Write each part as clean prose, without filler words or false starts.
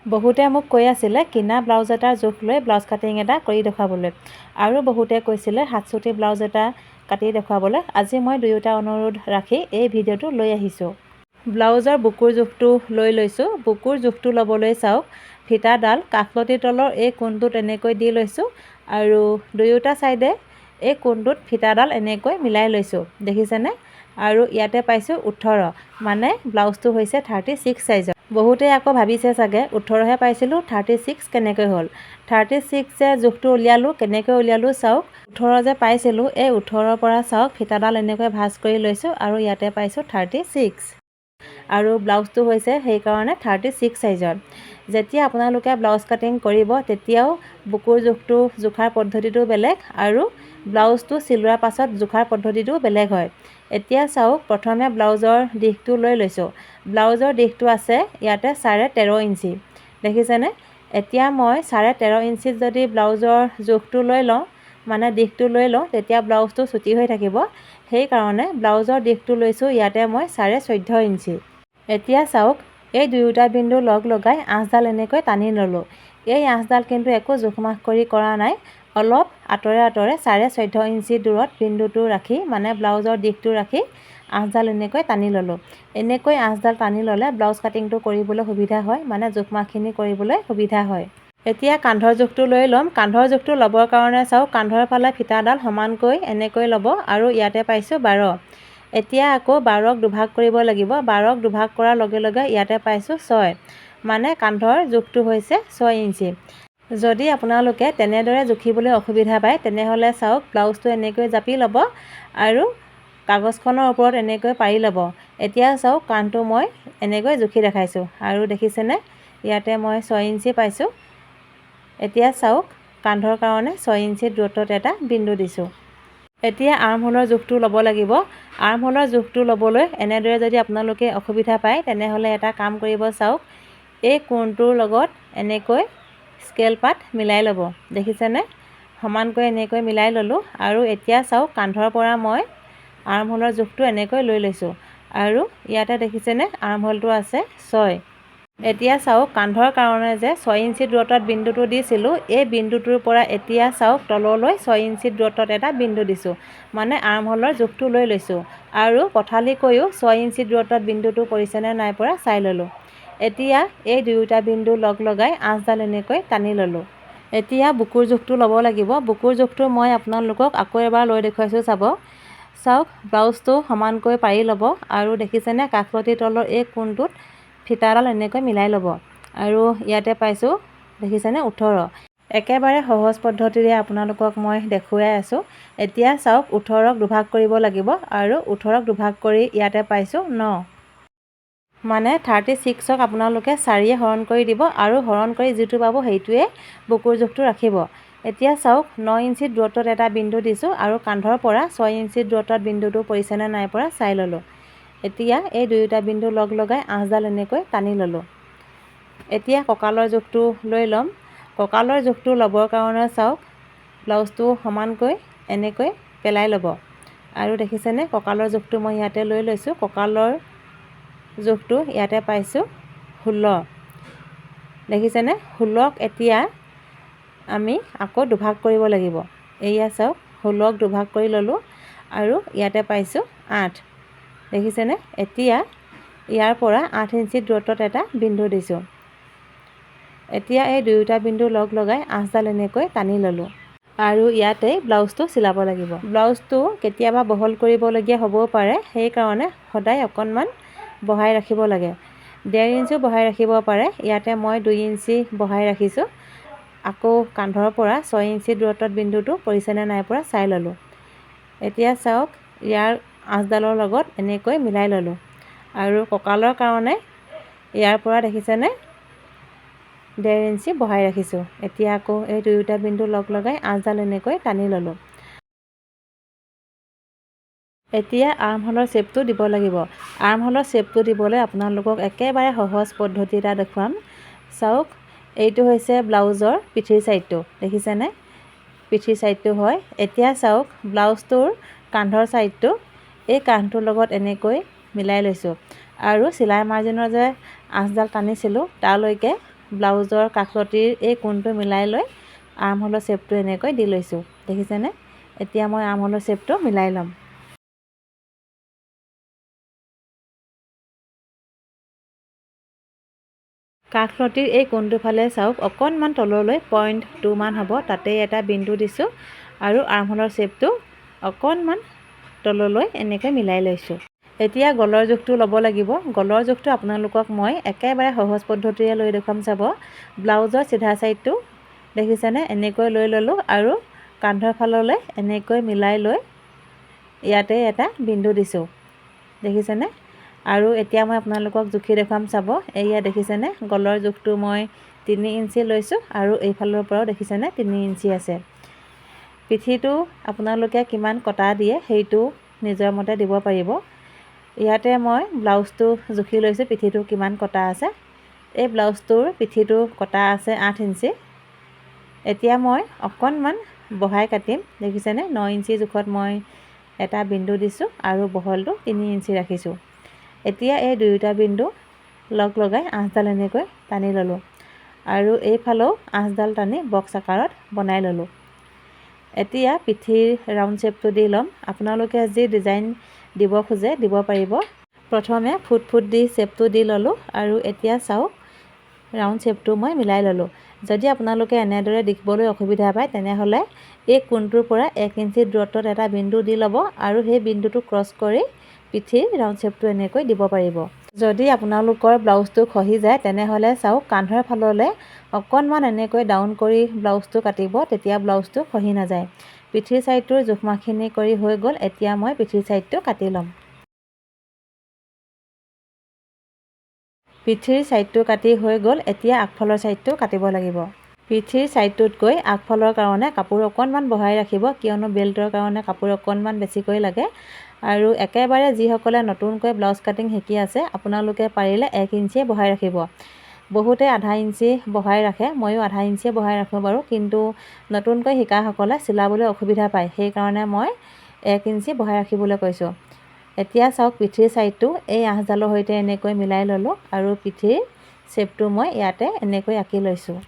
বহুতে মোক কৈ আছিলে কিনা ব্লাউজ এটাৰ জোখ লৈ ব্লাউজ কাটিং এটা কৰি দেখুৱাবলৈ, আৰু বহুতে কৈছিলে হাতচুটি ব্লাউজ এটা কাটি দেখুৱাবলৈ। আজি মই দুয়োটা অনুৰোধ ৰাখি এই ভিডিঅ'টো লৈ আহিছোঁ। ব্লাউজৰ বুকুৰ জোখটো লৈ লৈছোঁ। বুকুৰ জোখটো ল'বলৈ চাওক, ফিটাডাল কাষলতি তলৰ এই কোণটোত এনেকৈ দি লৈছোঁ, আৰু দুয়োটা ছাইডে এই কোণটোত ফিটাডাল এনেকৈ মিলাই লৈছোঁ, দেখিছেনে? আৰু ইয়াতে পাইছোঁ 18, মানে ব্লাউজটো হৈছে 36 ছাইজৰ। বহুতে আকৌ ভাবিছে চাগে 18হে পাইছিলোঁ, 36 কেনেকৈ হ'ল? 36 যে জোখটো উলিয়ালোঁ, কেনেকৈ উলিয়ালোঁ চাওক। 18 যে পাইছিলোঁ, এই 18ৰ পৰা চাওক ফিটাডাল এনেকৈ ভাঁজ কৰি লৈছোঁ, আৰু ইয়াতে পাইছোঁ 36, আৰু ব্লাউজটো হৈছে সেইকাৰণে 36 ছাইজৰ। যেতিয়া আপোনালোকে ব্লাউজ কাটিং কৰিব তেতিয়াও বুকুৰ জোখটো জোখাৰ পদ্ধতিটো বেলেগ, আৰু ব্লাউজটো চিলোৱাৰ পাছত জোখাৰ পদ্ধতিটো বেলেগ হয়। এতিয়া চাওক, প্ৰথমে ব্লাউজৰ দিশটো লৈ লৈছোঁ। ব্লাউজৰ দিশটো আছে ইয়াতে 13.5 ইঞ্চি, দেখিছেনে? এতিয়া মই 13.5 ইঞ্চিত যদি ব্লাউজৰ জোখটো লৈ লওঁ, মানে দিশটো লৈ লওঁ, তেতিয়া ব্লাউজটো চুটি হৈ থাকিব। সেইকাৰণে ব্লাউজৰ দিশটো লৈছোঁ ইয়াতে মই 14.5 ইঞ্চি। এতিয়া চাওক, এই দুয়োটা বিন্দু লগ লগাই আঁচডাল এনেকৈ টানি ল'লোঁ। এই আঁচডাল কিন্তু একো জোখ মাখ কৰি কৰা নাই, অলপ আঁতৰে আঁতৰে 14.5 ইঞ্চি দূৰত বিন্দুটো ৰাখি, মানে ব্লাউজৰ দিশটো ৰাখি আঁচডাল এনেকৈ টানি ল'লোঁ। এনেকৈ আঁচডাল টানি ল'লে ব্লাউজ কাটিংটো কৰিবলৈ সুবিধা হয়, মানে জোখ মাখখিনি কৰিবলৈ সুবিধা হয়। এতিয়া কান্ধৰ জোখটো লৈ ল'ম। কান্ধৰ জোখটো ল'বৰ কাৰণে চাওক, কান্ধৰ ফালে ফিটাডাল সমানকৈ এনেকৈ ল'ব, আৰু ইয়াতে পাইছোঁ 12। এতিয়া আকৌ 12ক দুভাগ কৰিব লাগিব। 12ক দুভাগ কৰাৰ লগে লগে ইয়াতে পাইছোঁ 6, মানে কান্ধৰ জোখটো হৈছে 6 ইঞ্চি। যদি আপোনালোকে তেনেদৰে জুখিবলৈ অসুবিধা পায়, তেনেহ'লে চাওক, ব্লাউজটো এনেকৈ জাপি ল'ব, আৰু কাগজখনৰ ওপৰত এনেকৈ পাৰি ল'ব। এতিয়া চাওক, কান্ধটো মই এনেকৈ জুখি দেখাইছোঁ, আৰু দেখিছেনে? ইয়াতে মই 6 ইঞ্চি পাইছোঁ। এতিয়া চাওক, কান্ধৰ কাৰণে 6 ইঞ্চি দূৰত্বত এটা বিন্দু দিছোঁ। এতিয়া আৰ্মহোলৰ জোখটো ল'ব লাগিব। আৰ্মহোলৰ জোখটো ল'বলৈ এনেদৰে যদি আপোনালোকে অসুবিধা পায়, তেনেহ'লে এটা কাম কৰিব চাওক, এই কোণটোৰ লগত এনেকৈ স্কেল পাত মিলাই ল'ব, দেখিছেনে? সমানকৈ এনেকৈ মিলাই ল'লোঁ, আৰু এতিয়া চাওক, কান্ধৰ পৰা মই আৰ্মহোলৰ জোখটো এনেকৈ লৈ লৈছোঁ, আৰু ইয়াতে দেখিছেনে আৰ্মহোলটো আছে 6। এতিয়া চাওক, কান্ধৰ কাৰণে যে 6 ইঞ্চি দূৰত্বত বিন্দুটো দিছিলোঁ, এই বিন্দুটোৰ পৰা এতিয়া চাওক তললৈ 6 ইঞ্চি দূৰত্বত এটা বিন্দু দিছোঁ, মানে আৰ্মহোলৰ জোখটো লৈ লৈছোঁ, আৰু পঠালিকৈও 6 ইঞ্চি দূৰত্বত বিন্দুটো পৰিছেনে নাই পৰা চাই ল'লোঁ। এতিয়া এই দুয়োটা বিন্দু লগ লগাই আঁচডাল এনেকৈ টানি ল'লোঁ। এতিয়া বুকুৰ জোখটো ল'ব লাগিব। বুকুৰ জোখটো মই আপোনালোকক আকৌ এবাৰ লৈ দেখুৱাইছোঁ, চাব। চাওক, ব্লাউজটো সমানকৈ পাৰি ল'ব, আৰু দেখিছেনে কাষলতি তলৰ এই কোণটোত ফিটাডাল এনেকৈ মিলাই ল'ব, আৰু ইয়াতে পাইছোঁ দেখিছেনে 18। একেবাৰে সহজ পদ্ধতিৰে আপোনালোকক মই দেখুৱাই আছোঁ। এতিয়া চাওক, 18ক দুভাগ কৰিব লাগিব, আৰু 18ক দুভাগ কৰি ইয়াতে পাইছোঁ 9, মানে 36ক আপোনালোকে 4য়ে হৰণ কৰি দিব, আৰু হৰণ কৰি যিটো পাব সেইটোৱে বুকুৰ জোখটো ৰাখিব। এতিয়া চাওক, 9 ইঞ্চি দূৰত্বত এটা বিন্দু দিছোঁ, আৰু কান্ধৰ পৰা 6 ইঞ্চি দূৰত্বত বিন্দুটো পৰিছেনে নাই পৰা চাই ল'লোঁ। এতিয়া এই দুয়োটা বিন্দু লগ লগাই আঁচডাল এনেকৈ টানি ল'লোঁ। এতিয়া কঁকালৰ জোখটো লৈ ল'ম। কঁকালৰ জোখটো ল'বৰ কাৰণে চাওক, ব্লাউজটো সমানকৈ এনেকৈ পেলাই ল'ব, আৰু দেখিছেনে কঁকালৰ জোখটো মই ইয়াতে লৈ লৈছোঁ। কঁকালৰ জোখটো ইয়াতে পাইছোঁ 16, দেখিছেনে? 16ক এতিয়া আমি আকৌ দুভাগ কৰিব লাগিব। এয়া চাওক, 16ক দুভাগ কৰি ল'লোঁ, আৰু ইয়াতে পাইছোঁ 8, দেখিছেনে? এতিয়া ইয়াৰ পৰা 8 ইঞ্চি দূৰত্বত এটা বিন্দু দিছোঁ। এতিয়া এই দুয়োটা বিন্দু লগ লগাই আঁচডাল এনেকৈ টানি ল'লোঁ, আৰু ইয়াতে ব্লাউজটো চিলাব লাগিব। ব্লাউজটো কেতিয়াবা বহল কৰিবলগীয়া হ'বও পাৰে, সেইকাৰণে সদায় অকণমান বঢ়াই ৰাখিব লাগে। 1.5 ইঞ্চিও বঢ়াই ৰাখিব পাৰে। ইয়াতে মই 2 ইঞ্চি বঢ়াই ৰাখিছোঁ। আকৌ কান্ধৰ পৰা 6 ইঞ্চি দূৰত্বত বিন্দুটো পৰিছেনে নাই পৰা চাই ল'লোঁ। এতিয়া চাওক, ইয়াৰ আঁচডালৰ লগত এনেকৈ মিলাই ল'লোঁ, আৰু কঁকালৰ কাৰণে ইয়াৰ পৰা দেখিছেনে 1.5 ইঞ্চি বঢ়াই ৰাখিছোঁ। এতিয়া আকৌ এই দুয়োটা বিন্দু লগ লগাই আঁচডাল এনেকৈ টানি ল'লোঁ। এতিয়া আৰ্মহোলৰ শ্বেপটো দিব লাগিব। আৰ্মহোলৰ শ্বেপটো দিবলৈ আপোনালোকক একেবাৰে সহজ পদ্ধতি এটা দেখুৱাম। চাওক, এইটো হৈছে ব্লাউজৰ পিঠিৰ ছাইডটো, দেখিছেনে? পিঠিৰ ছাইডটো হয়। এতিয়া চাওক, ব্লাউজটোৰ কান্ধৰ ছাইডটো এই কান্ধটোৰ লগত এনেকৈ মিলাই লৈছোঁ, আৰু চিলাই মাৰ্জিনৰ যে আঁচডাল টানিছিলোঁ তালৈকে ব্লাউজৰ কাষলতিৰ এই কোণটো মিলাই লৈ আৰ্মহোলৰ শ্বেপটো এনেকৈ দি লৈছোঁ। দেখিছেনে? এতিয়া মই আৰ্মহোলৰ শ্বেপটো মিলাই ল'ম। কাষলতিৰ এই কোণটোৰ ফালে চাওক অকণমান তললৈ 0.2 মান হ'ব, তাতেই এটা বিন্দু দিছোঁ আৰু আৰ্মহোলৰ শ্বেপটো অকণমান তললৈ এনেকৈ মিলাই লৈছোঁ। এতিয়া গলৰ জোখটো ল'ব লাগিব। গলৰ জোখটো আপোনালোকক মই একেবাৰে সহজ পদ্ধতিৰে লৈ দেখুৱাম চাব। ব্লাউজৰ চিধা ছাইডটো দেখিছেনে? এনেকৈ লৈ ল'লোঁ আৰু কান্ধৰ ফাললৈ এনেকৈ মিলাই লৈ ইয়াতে এটা বিন্দু দিছোঁ। দেখিছেনে? আৰু এতিয়া মই আপোনালোকক জুখি দেখুৱাম চাব। এয়া দেখিছেনে? গলৰ জোখটো মই 3 ইঞ্চি লৈছোঁ আৰু এইফালৰ পৰাও দেখিছেনে 3 ইঞ্চি আছে। পিঠিটো আপোনালোকে কিমান কটা দিয়ে সেইটো নিজৰ মতে দিব পাৰিব। ইয়াতে মই ব্লাউজটো জুখি লৈছোঁ পিঠিটো কিমান কটা আছে। এই ব্লাউজটোৰ পিঠিটো কটা আছে 8 ইঞ্চি। এতিয়া মই অকণমান বঢ়াই কাটিম। দেখিছেনে? 9 ইঞ্চি জোখত মই এটা বিন্দু দিছোঁ আৰু বহলটো 3 ইঞ্চি ৰাখিছোঁ। এতিয়া এই দুয়োটা বিন্দু লগ লগাই আঁচডাল এনেকৈ টানি ল'লোঁ আৰু এইফালেও আঁচডাল টানি বক্স আকাৰত বনাই ল'লোঁ। এতিয়া পিঠিৰ ৰাউণ্ড শ্বেপটো দি ল'ম। আপোনালোকে যি ডিজাইন দিব খোজে দিব পাৰিব। প্ৰথমে ফুট দি শ্বেপটো দি ল'লোঁ আৰু এতিয়া চাওক ৰাউণ্ড শ্বেপটো মই মিলাই ল'লোঁ। যদি আপোনালোকে এনেদৰে দেখিবলৈ অসুবিধা পায় তেনেহ'লে এই কোণটোৰ পৰা 1 ইঞ্চি দূৰত্বত এটা বিন্দু দি ল'ব আৰু সেই বিন্দুটো ক্ৰছ কৰি পিঠিৰ ৰাউণ্ড শ্বেপটো এনেকৈ দিব পাৰিব। যদি আপোনালোকৰ ব্লাউজটো খহি যায় তেনেহ'লে চাওক কান্ধৰ ফাললৈ অকণমান এনেকৈ ডাউন কৰি ব্লাউজটো কাটিব, তেতিয়া ব্লাউজটো খহি নাযায়। পিঠিৰ ছাইডটোৰ জোখমাখখিনি কৰি হৈ গ'ল। এতিয়া মই পিঠিৰ ছাইডটো কাটি ল'ম। পিঠিৰ ছাইডটো কাটি হৈ গ'ল। এতিয়া আগফালৰ ছাইডটো কাটিব লাগিব। পিঠিৰ ছাইডটোতকৈ আগফালৰ কাৰণে কাপোৰ অকণমান বঢ়াই ৰাখিব, কিয়নো বেল্টৰ কাৰণে কাপোৰ অকণমান বেছিকৈ লাগে। আৰু একেবাৰে যিসকলে নতুনকৈ ব্লাউজ কাটিং শিকি আছে আপোনালোকে পাৰিলে 1 ইঞ্চিয়ে বঢ়াই ৰাখিব। বহুতে আধা ইঞ্চি বঢ়াই ৰাখে, ময়ো আধা ইঞ্চিয়ে বঢ়াই ৰাখোঁ বাৰু, কিন্তু নতুনকৈ শিকাসকলে চিলাবলৈ অসুবিধা পায়, সেইকাৰণে মই 1 ইঞ্চি বঢ়াই ৰাখিবলৈ কৈছোঁ। এতিয়া চাওক পিঠিৰ ছাইডটো এই আঁচডালৰ সৈতে এনেকৈ মিলাই ল'লোঁ আৰু পিঠিৰ শ্বেপটো মই ইয়াতে এনেকৈ আঁকি লৈছোঁ।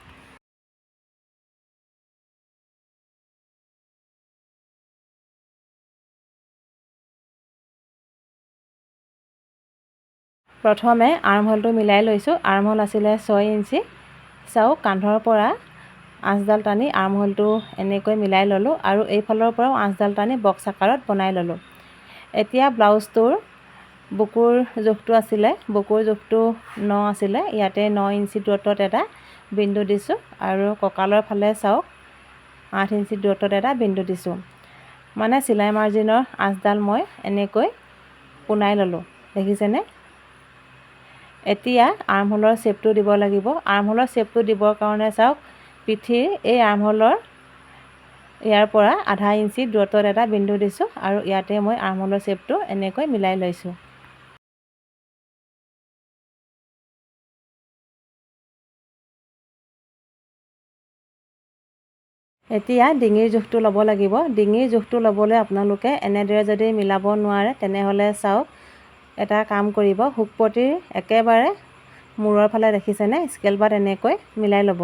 প্ৰথমে আৰ্মহোলটো মিলাই লৈছোঁ। আৰ্মহোল আছিলে 6 ইঞ্চি। চাওক কান্ধৰ পৰা আঁচডাল টানি আৰ্মহোলটো এনেকৈ মিলাই ল'লোঁ আৰু এইফালৰ পৰাও আঁচডাল টানি বক্স আকাৰত বনাই ল'লোঁ। এতিয়া ব্লাউজটোৰ বুকুৰ জোখটো আছিলে, বুকুৰ জোখটো 9 আছিলে। ইয়াতে 9 ইঞ্চি দূৰত্বত এটা বিন্দু দিছোঁ আৰু কঁকালৰ ফালে চাওক 8 ইঞ্চি দূৰত্বত এটা বিন্দু দিছোঁ। মানে চিলাই মাৰ্জিনৰ আঁচডাল মই এনেকৈ পোনাই ল'লোঁ। দেখিছেনে? এতিয়া আৰ্মহোলৰ শ্বেপটো দিব লাগিব। আৰ্মহোলৰ শ্বেপটো দিবৰ কাৰণে চাওক পিঠিৰ এই আৰ্মহোলৰ ইয়াৰ পৰা আধা ইঞ্চি দূৰত্বত এটা বিন্দু দিছোঁ আৰু ইয়াতে মই আৰ্মহোলৰ শ্বেপটো এনেকৈ মিলাই লৈছোঁ। এতিয়া ডিঙিৰ জোখটো ল'ব লাগিব। ডিঙিৰ জোখটো ল'বলৈ আপোনালোকে এনেদৰে যদি মিলাব নোৱাৰে তেনেহ'লে চাওক এটা কাম কৰিব, শুকপতিৰ একেবাৰে মূৰৰ ফালে দেখিছেনে স্কেল পাত এনেকৈ মিলাই ল'ব।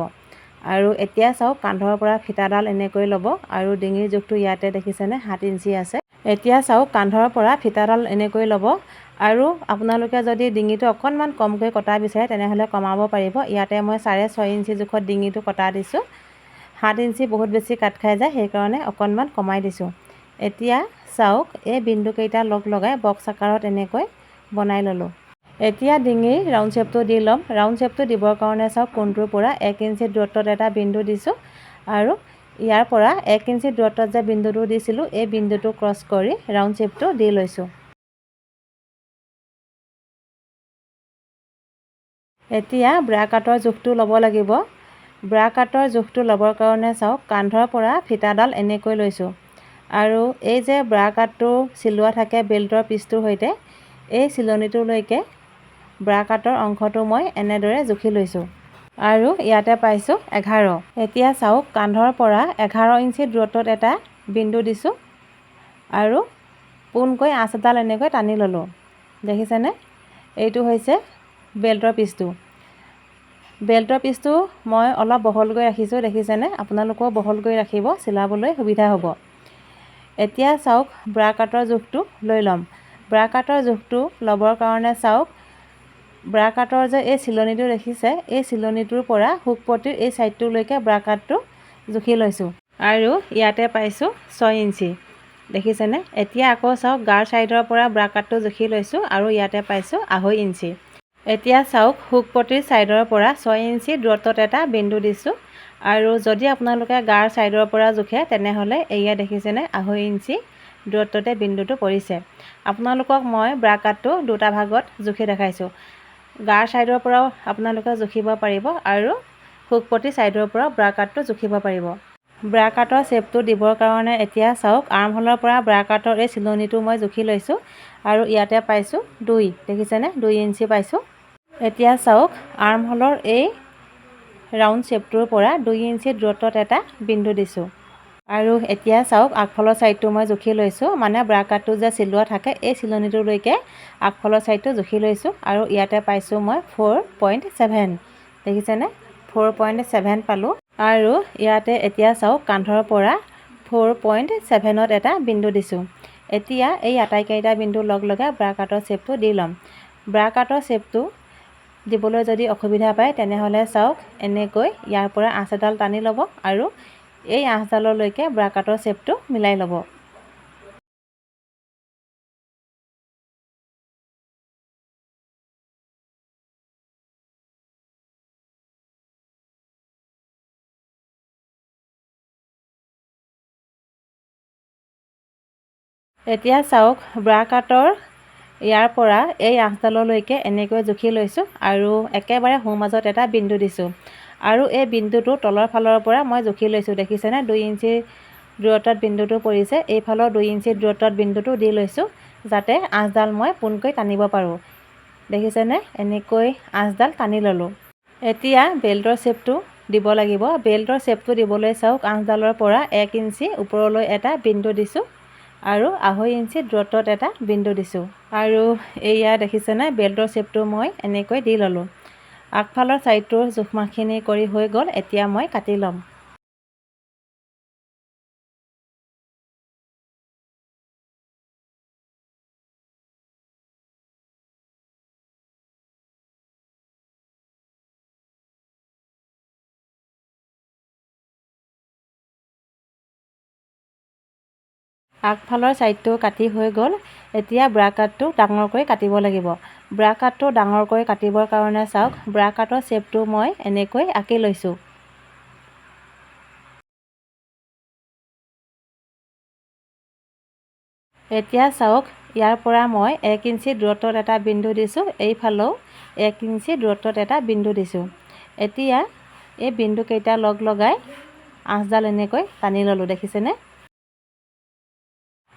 আৰু এতিয়া চাওক কান্ধৰ পৰা ফিটাডাল এনেকৈ ল'ব আৰু ডিঙিৰ জোখটো ইয়াতে দেখিছেনে 7 ইঞ্চি আছে। এতিয়া চাওক কান্ধৰ পৰা ফিটাডাল এনেকৈ ল'ব আৰু আপোনালোকে যদি ডিঙিটো অকণমান কমকৈ কটা বিচাৰে তেনেহ'লে কমাব পাৰিব। ইয়াতে মই 6.5 ইঞ্চি জোখত ডিঙিটো কটা দিছোঁ। 7 ইঞ্চি বহুত বেছি কাট খাই যায়, সেইকাৰণে অকণমান কমাই দিছোঁ। এতিয়া চাওক এই বিন্দুকেইটা লগ লগাই বক্স আকাৰত এনেকৈ বনাই ল'লোঁ। এতিয়া ডিঙিৰ ৰাউণ্ড শ্বেপটো দি ল'ম। ৰাউণ্ড শ্বেপটো দিবৰ কাৰণে চাওক কোণটোৰ পৰা 1 ইঞ্চি দূৰত্বত এটা বিন্দু দিছোঁ আৰু ইয়াৰ পৰা 1 ইঞ্চি দূৰত্বত যে বিন্দুটো দিছিলোঁ এই বিন্দুটো ক্ৰছ কৰি ৰাউণ্ড শ্বেপটো দি লৈছোঁ। এতিয়া ব্ৰা কাটৰ জোখটো ল'ব লাগিব। ব্ৰা কাটৰ জোখটো ল'বৰ কাৰণে চাওক কান্ধৰ পৰা ফিটাডাল এনেকৈ লৈছোঁ আৰু এই যে ব্ৰা কাটটো চিলোৱা থাকে বেল্টৰ পিচটোৰ সৈতে, এই চিলনিটোলৈকে ব্ৰা কাটৰ অংশটো মই এনেদৰে জুখি লৈছোঁ আৰু ইয়াতে পাইছোঁ 11। এতিয়া চাওক কান্ধৰ পৰা 11 ইঞ্চি দূৰত্বত এটা বিন্দু দিছোঁ আৰু পোনকৈ আঁচ এডাল এনেকৈ টানি ল'লোঁ। দেখিছেনে? এইটো হৈছে বেল্টৰ পিচটো। বেল্টৰ পিচটো মই অলপ বহলকৈ ৰাখিছোঁ, দেখিছেনে? আপোনালোকেও বহলকৈ ৰাখিব, চিলাবলৈ সুবিধা হ'ব। এতিয়া চাওক ব্ৰা কাটৰ জোখটো লৈ ল'ম। ব্ৰা কাটৰ জোখটো ল'বৰ কাৰণে চাওক, ব্ৰা কাটৰ যে এই চিলনিটো দেখিছে, এই চিলনিটোৰ পৰা হুকপটিৰ এই ছাইডটোলৈকে ব্ৰা কাটটো জুখি লৈছোঁ আৰু ইয়াতে পাইছোঁ 6 ইঞ্চি, দেখিছেনে? এতিয়া আকৌ চাওক গাৰ ছাইডৰ পৰা ব্ৰা কাটটো জুখি লৈছোঁ আৰু ইয়াতে পাইছোঁ 2.5 ইঞ্চি। এতিয়া চাওক হুকপটিৰ ছাইডৰ পৰা 6 ইঞ্চি দূৰত্বত এটা বিন্দু দিছোঁ আৰু যদি আপোনালোকে গাৰ ছাইডৰ পৰা জোখে তেনেহ'লে এয়া দেখিছেনে 2.5 ইঞ্চি দূৰত্বতে বিন্দুটো পৰিছে। আপোনালোকক মই ব্ৰা কাটটো দুটা ভাগত জুখি দেখাইছোঁ। গাৰ ছাইডৰ পৰাও আপোনালোকে জুখিব পাৰিব আৰু হুকপটিৰ ছাইডৰ পৰাও ব্ৰা কাটটো জুখিব পাৰিব। ব্ৰা কাটৰ শ্বেপটো দিবৰ কাৰণে এতিয়া চাওক আৰ্মহোলৰ পৰা ব্ৰা কাটৰ এই চিলনিটো মই জুখি লৈছোঁ আৰু ইয়াতে পাইছোঁ 2, দেখিছেনে? 2 ইঞ্চি পাইছোঁ। এতিয়া চাওক আৰ্মহোলৰ এই ৰাউণ্ড শ্বেপটোৰ পৰা 2 ইঞ্চি দূৰত্বত এটা বিন্দু দিছোঁ আৰু এতিয়া চাওক আগফালৰ ছাইডটো মই জুখি লৈছোঁ, মানে ব্ৰা কাটটো যে চিলোৱা থাকে এই চিলনিটোলৈকে আগফালৰ ছাইডটো জুখি লৈছোঁ আৰু ইয়াতে পাইছোঁ মই 4.7, দেখিছেনে? 4.7 পালোঁ আৰু ইয়াতে এতিয়া চাওক কান্ধৰ পৰা 4.7ত এটা বিন্দু দিছোঁ। এতিয়া এই আটাইকেইটা বিন্দু লগ লগাই ব্ৰা কাটৰ শ্বেপটো দি ল'ম। ব্ৰা কাটৰ শ্বেপটো দিবলৈ যদি অসুবিধা পায় তেনেহ'লে চাওক এনেকৈ ইয়াৰ পৰা আঁচ এডাল টানি ল'ব আৰু এই আঁচডাললৈকে ব্ৰা কাটৰ শ্বেপটো মিলাই ল'ব। এতিয়া চাওক ব্ৰা কাটৰ ইয়াৰ পৰা এই আঁচডাললৈকে এনেকৈ জুখি লৈছোঁ আৰু একেবাৰে সোঁমাজত এটা বিন্দু দিছোঁ আৰু এই বিন্দুটো তলৰ ফালৰ পৰা মই জুখি লৈছোঁ, দেখিছেনে? 2 ইঞ্চি দূৰত্বত বিন্দুটো পৰিছে। এইফালৰ 2 ইঞ্চি দূৰত্বত বিন্দুটো দি লৈছোঁ যাতে আঁচডাল মই পোনকৈ টানিব পাৰোঁ, দেখিছেনে? এনেকৈ আঁচডাল টানি ল'লোঁ। এতিয়া বেল্টৰ শ্বেপটো দিব লাগিব। বেল্টৰ শ্বেপটো দিবলৈ চাওক আঁচডালৰ পৰা 1 ইঞ্চি ওপৰলৈ এটা বিন্দু দিছোঁ আৰু 2.5 ইঞ্চি দূৰত্বত এটা বিন্দু দিছোঁ আৰু এয়া দেখিছেনে? বেল্টৰ শ্বেপটো মই এনেকৈ দি ল'লোঁ। আগফালৰ ছাইডটোৰ জোখমাখখিনি কৰি হৈ গ'ল। এতিয়া মই কাটি ল'ম। আগফালৰ ছাইডটো কাটি হৈ গ'ল। এতিয়া ব্ৰা কাটটো ডাঙৰকৈ কাটিব লাগিব। ব্ৰা কাটটো ডাঙৰকৈ কাটিবৰ কাৰণে চাওক ব্ৰা কাটৰ শ্বেপটো মই এনেকৈ আঁকি লৈছোঁ। এতিয়া চাওক ইয়াৰ পৰা মই 1 ইঞ্চি দূৰত্বত এটা বিন্দু দিছোঁ, এইফালেও 1 ইঞ্চি দূৰত্বত এটা বিন্দু দিছোঁ। এতিয়া এই বিন্দুকেইটা লগ লগাই আঁচডাল এনেকৈ টানি ল'লোঁ, দেখিছেনে?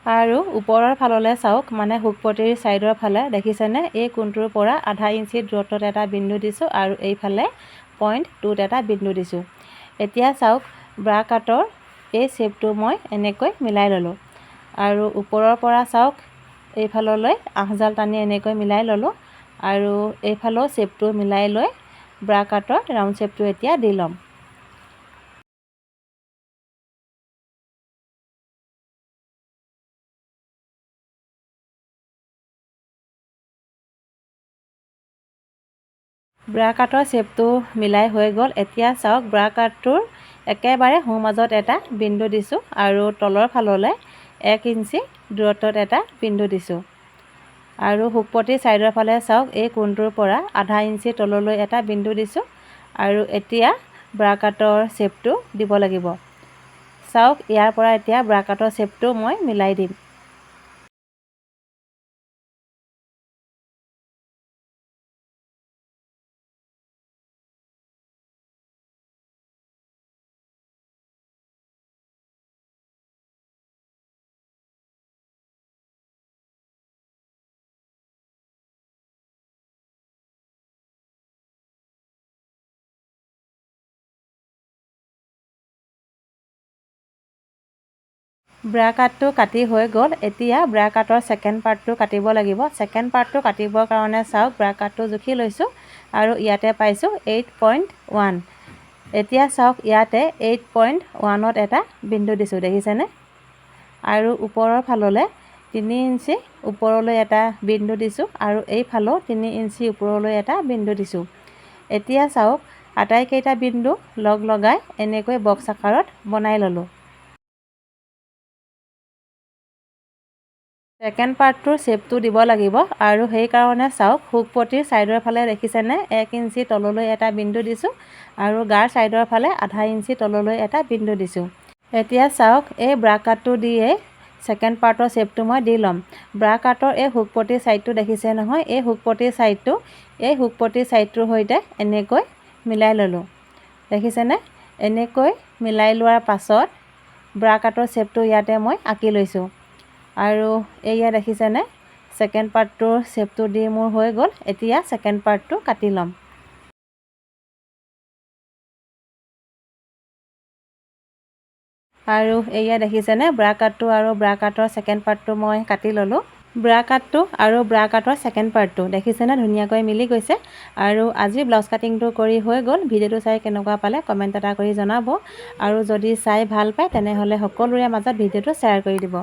আৰু ওপৰৰ ফাললৈ চাওক, মানে হুকপটিৰ ছাইডৰ ফালে দেখিছেনে? এই কোণটোৰ পৰা 0.5 ইঞ্চি দূৰত্বত এটা বিন্দু দিছোঁ আৰু এইফালে 0.2ত এটা বিন্দু দিছোঁ। এতিয়া চাওক ব্ৰা কাটৰ এই শ্বেপটো মই এনেকৈ মিলাই ল'লোঁ আৰু ওপৰৰ পৰা চাওক এইফাললৈ আঁচডাল টানি এনেকৈ মিলাই ল'লোঁ আৰু এইফালেও শ্বেপটো মিলাই লৈ ব্ৰা কাটৰ ৰাউণ্ড শ্বেপটো এতিয়া দি ল'ম। ব্ৰা কাটৰ শ্বেপটো মিলাই হৈ গ'ল। এতিয়া চাওক ব্ৰা কাটটোৰ একেবাৰে সোঁমাজত এটা বিন্দু দিছোঁ আৰু তলৰ ফাললৈ 1 ইঞ্চি দূৰত্বত এটা বিন্দু দিছোঁ আৰু হুকপটিৰ ছাইডৰ ফালে চাওক এই কোণটোৰ পৰা 0.5 ইঞ্চি তললৈ এটা বিন্দু দিছোঁ আৰু এতিয়া ব্ৰা কাটৰ শ্বেপটো দিব লাগিব। চাওক ইয়াৰ পৰা এতিয়া ব্ৰা কাটৰ শ্বেপটো মই মিলাই দিম। ব্ৰা কাটটো কাটি হৈ গ'ল। এতিয়া ব্ৰা কাটৰ ছেকেণ্ড পাৰ্টটো কাটিব লাগিব। ছেকেণ্ড পাৰ্টটো কাটিবৰ কাৰণে চাওক ব্ৰা কাটটো জুখি লৈছোঁ আৰু ইয়াতে পাইছোঁ 8.1। এতিয়া চাওক ইয়াতে 8.1ত এটা বিন্দু দিছোঁ, দেখিছেনে? আৰু ওপৰৰ ফাললৈ 3 ইঞ্চি ওপৰলৈ এটা বিন্দু দিছোঁ আৰু এইফালেও 3 ইঞ্চি ওপৰলৈ এটা বিন্দু দিছোঁ। এতিয়া চাওক আটাইকেইটা বিন্দু লগ লগাই এনেকৈ বক্স আকাৰত বনাই ল'লোঁ। ছেকেণ্ড পাৰ্টটোৰ শ্বেপটো দিব লাগিব আৰু সেইকাৰণে চাওক হুকপটিৰ ছাইডৰ ফালে দেখিছেনে 1 ইঞ্চি তললৈ এটা বিন্দু দিছোঁ আৰু গাৰ ছাইডৰ ফালে আধা ইঞ্চি তললৈ এটা বিন্দু দিছোঁ। এতিয়া চাওক এই ব্ৰা কাটটো দিয়ে ছেকেণ্ড পাৰ্টৰ শ্বেপটো মই দি ল'ম। ব্ৰা কাটৰ এই হুকপটিৰ ছাইডটো দেখিছে নহয়, এই হুকপটিৰ ছাইডটোৰ সৈতে এনেকৈ মিলাই ল'লোঁ, দেখিছেনে? এনেকৈ মিলাই লোৱাৰ পাছত ব্ৰা কাটৰ শ্বেপটো ইয়াতে মই আঁকি লৈছোঁ আৰু এয়া দেখিছেনে ছেকেণ্ড পাৰ্টটোৰ শ্বেপটো দি মোৰ হৈ গ'ল। এতিয়া ছেকেণ্ড পাৰ্টটো কাটি ল'ম। আৰু এয়া দেখিছেনে ব্ৰা কাটটো আৰু ব্ৰা কাটৰ ছেকেণ্ড পাৰ্টটো মই কাটি ল'লোঁ। ব্ৰা কাটটো আৰু ব্ৰা কাটৰ ছেকেণ্ড পাৰ্টটো দেখিছেনে ধুনীয়াকৈ মিলি গৈছে। আৰু আজি ব্লাউজ কাটিংটো কৰি হৈ গ'ল। ভিডিঅ'টো চাই কেনেকুৱা পালে কমেণ্ট এটা কৰি জনাব আৰু যদি চাই ভাল পায় তেনেহ'লে সকলোৰে মাজত ভিডিঅ'টো শ্বেয়াৰ কৰি দিব।